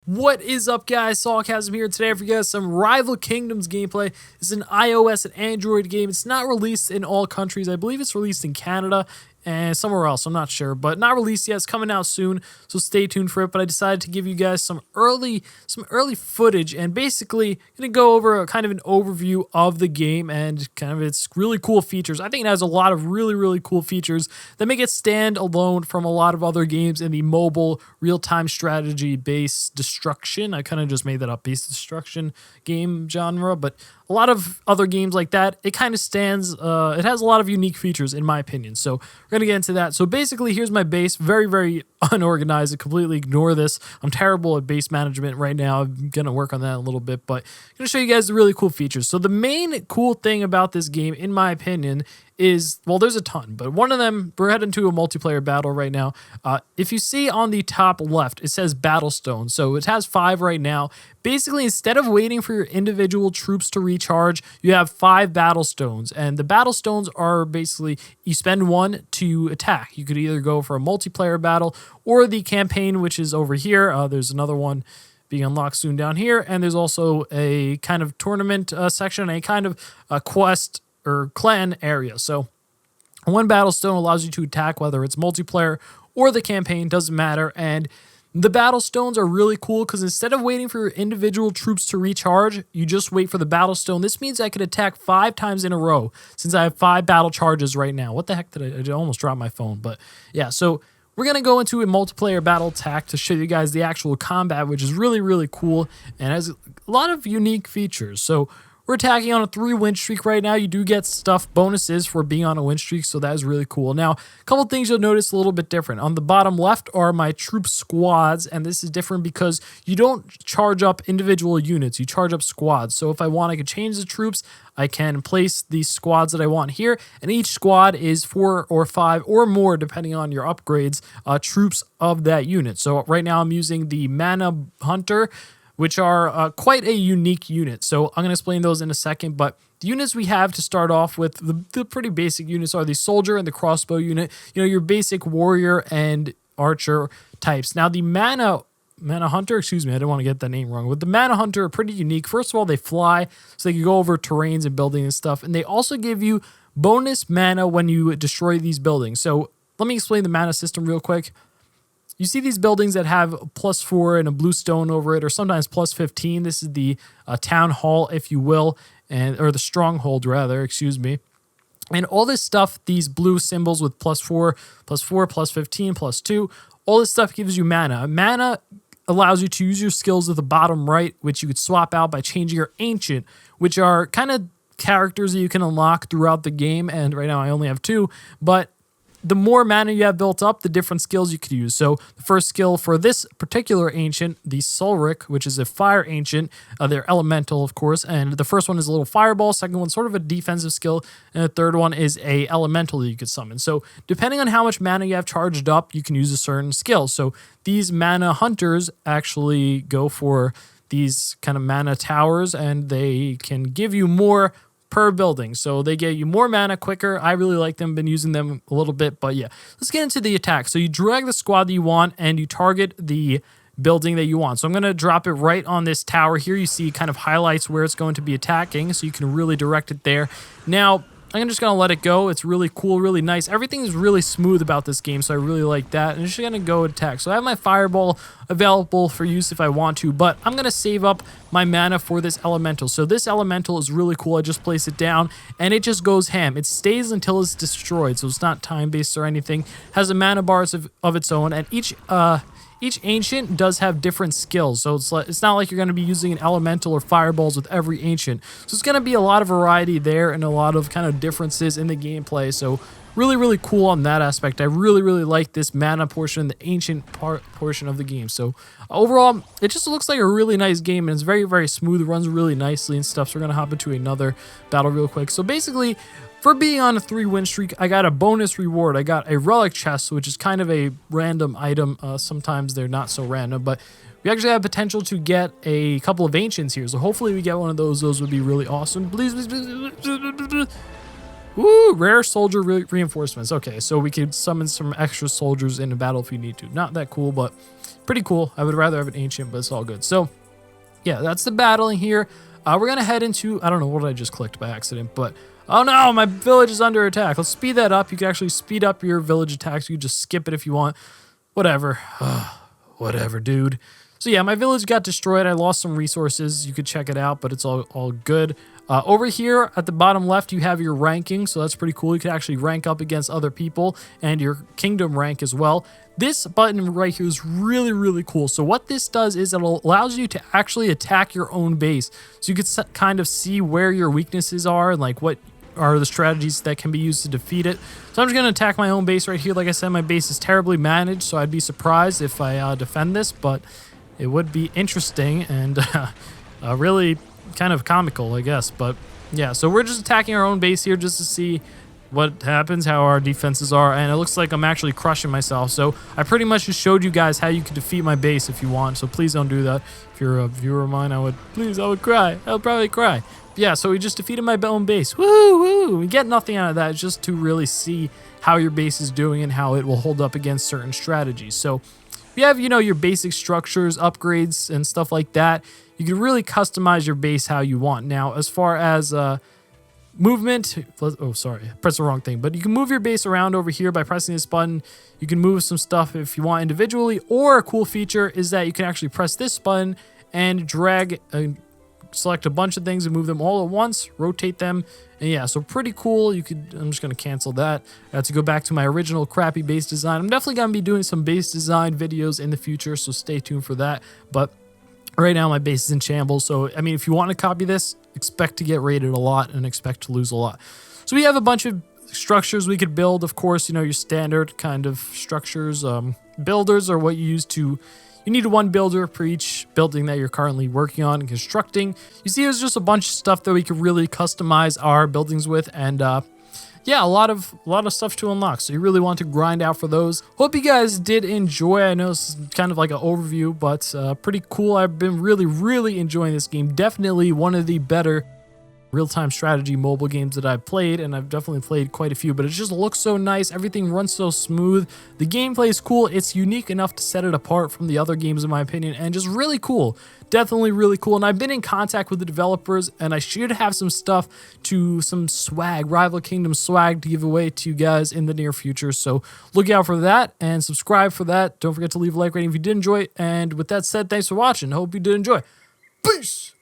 What is up, guys? Sawcasm here. Today for you guys some Rival Kingdoms gameplay. It's an iOS and Android game. It's not released in all countries. I believe it's released in Canada and somewhere else. I'm not sure, but not released yet. It's coming out soon, so stay tuned for it. But I decided to give you guys some early footage and basically gonna go over kind of an overview of the game and kind of its really cool features. I think it has a lot of really cool features that make it stand alone from a lot of other games in the mobile real-time strategy based destruction. I kind of just made that up, based destruction game genre, but a lot of other games like that, it kind of stands, it has a lot of unique features in my opinion. So we're going to get into that. So basically, here's my base, very unorganized. I completely ignore this. I'm terrible at base management right now. I'm going to work on that a little bit, but I'm going to show you guys the really cool features. So the main cool thing about this game, in my opinion, is, well, there's a ton, but one of them, we're heading to a multiplayer battle right now. If you see on the top left, it says Battle Stone. So it has 5 right now. Basically, instead of waiting for your individual troops to recharge, you have 5 Battle Stones. And the Battle Stones are basically, you spend 1 to attack. You could either go for a multiplayer battle or the campaign, which is over here. There's another one being unlocked soon down here. And there's also a kind of tournament section, a kind of a quest or clan area. So 1 battle stone allows you to attack, whether it's multiplayer or the campaign, doesn't matter. And the battle stones are really cool because instead of waiting for your individual troops to recharge, you just wait for the battle stone. This means I could attack 5 times in a row since I have 5 battle charges right now. What the heck did I almost dropped my phone, but yeah, so we're going to go into a multiplayer battle attack to show you guys the actual combat, which is really cool and has a lot of unique features. So we're attacking on a 3-win streak right now. You do get stuff bonuses for being on a win streak, so that is really cool. Now, a couple things you'll notice a little bit different. On the bottom left are my troop squads, and this is different because you don't charge up individual units. You charge up squads. So if I want, I could change the troops. I can place the squads that I want here, and each squad is 4 or 5 or more, depending on your upgrades, troops of that unit. So right now I'm using the Mana Hunter, which are quite a unique unit. So I'm going to explain those in a second, but the units we have to start off with, the pretty basic units are the soldier and the crossbow unit, you know, your basic warrior and archer types. Now the Mana Hunter, excuse me, I didn't want to get that name wrong, but the Mana Hunter are pretty unique. First of all, they fly, so they can go over terrains and buildings and stuff, and they also give you bonus mana when you destroy these buildings. So let me explain the mana system real quick. You see these buildings that have +4 and a blue stone over it, or sometimes +15. This is the town hall, if you will, or the stronghold, rather, excuse me. And all this stuff, these blue symbols with +4, +4, +15, +2, all this stuff gives you mana. Mana allows you to use your skills at the bottom right, which you could swap out by changing your ancient, which are kind of characters that you can unlock throughout the game. And right now I only have 2, but the more mana you have built up, the different skills you could use. So the first skill for this particular ancient, the Solric, which is a fire ancient, they're elemental, of course, and the first one is a little fireball, second one's sort of a defensive skill, and the third one is a elemental that you could summon. So depending on how much mana you have charged up, you can use a certain skill. So these mana hunters actually go for these kind of mana towers, and they can give you more per building, so they get you more mana quicker. I really like them, been using them a little bit, but yeah, let's get into the attack. So you drag the squad that you want and you target the building that you want. So I'm going to drop it right on this tower here. You see kind of highlights where it's going to be attacking, so you can really direct it there. Now I'm just going to let it go. It's really cool, really nice. Everything is really smooth about this game, so I really like that. And I'm just going to go attack. So I have my fireball available for use if I want to, but I'm going to save up my mana for this elemental. So this elemental is really cool. I just place it down, and it just goes ham. It stays until it's destroyed, so it's not time-based or anything. It has a mana bars of its own, and each ancient does have different skills, so it's not like you're going to be using an elemental or fireballs with every ancient. So it's going to be a lot of variety there and a lot of kind of differences in the gameplay. So really cool on that aspect. I really like this mana portion, the ancient portion of the game. So overall, it just looks like a really nice game, and it's very smooth. It runs really nicely and stuff. So we're going to hop into another battle real quick. So basically, for being on a 3-win streak, I got a bonus reward. I got a relic chest, which is kind of a random item. Sometimes they're not so random, but we actually have potential to get a couple of ancients here. So hopefully we get one of those. Those would be really awesome. Please. Woo, rare soldier reinforcements. Okay, so we could summon some extra soldiers in a battle if you need to. Not that cool, but pretty cool. I would rather have an ancient, but it's all good. So yeah, that's the battling here. We're going to head into, I don't know what I just clicked by accident, but oh no, my village is under attack. Let's speed that up. You can actually speed up your village attacks. You can just skip it if you want. Whatever. Whatever, dude. So yeah, my village got destroyed. I lost some resources. You could check it out, but it's all good. Over here at the bottom left, you have your ranking, so that's pretty cool. You can actually rank up against other people and your kingdom rank as well. This button right here is really, really cool. So what this does is it allows you to actually attack your own base. So you can kind of see where your weaknesses are and like what are the strategies that can be used to defeat it. So I'm just going to attack my own base right here. Like I said, my base is terribly managed, so I'd be surprised if I defend this, but it would be interesting and really kind of comical, I guess. But yeah, so we're just attacking our own base here just to see what happens, how our defenses are, and it looks like I'm actually crushing myself. So I pretty much just showed you guys how you can defeat my base if you want, so please don't do that. If you're a viewer of mine, I would cry. I would probably cry. But yeah, so we just defeated my own base. Woo, woo. We get nothing out of that, it's just to really see how your base is doing and how it will hold up against certain strategies. So you have, you know, your basic structures, upgrades, and stuff like that. You can really customize your base how you want. Now, as far as movement, oh, sorry, I pressed the wrong thing, but you can move your base around over here by pressing this button. You can move some stuff if you want individually, or a cool feature is that you can actually press this button and drag and select a bunch of things and move them all at once, rotate them, and yeah, so pretty cool. You could, I'm just going to cancel that. I have to go back to my original crappy base design. I'm definitely going to be doing some base design videos in the future, so stay tuned for that, but right now my base is in shambles. So I mean, if you want to copy this, expect to get raided a lot and expect to lose a lot. So we have a bunch of structures we could build. Of course, you know, your standard kind of structures. Builders are what you use to, you need one builder per each building that you're currently working on and constructing. You see, there's just a bunch of stuff that we could really customize our buildings with, and yeah, a lot of stuff to unlock. So you really want to grind out for those. Hope you guys did enjoy. I know this is kind of like an overview, but pretty cool. I've been really enjoying this game. Definitely one of the better real-time strategy mobile games that I've played, and I've definitely played quite a few, but it just looks so nice. Everything runs so smooth. The gameplay is cool. It's unique enough to set it apart from the other games in my opinion, and just really cool. Definitely really cool. And I've been in contact with the developers, and I should have some stuff to some swag, Rival Kingdom swag, to give away to you guys in the near future. So look out for that and subscribe for that. Don't forget to leave a like rating if you did enjoy it. And with that said, thanks for watching. Hope you did enjoy. Peace.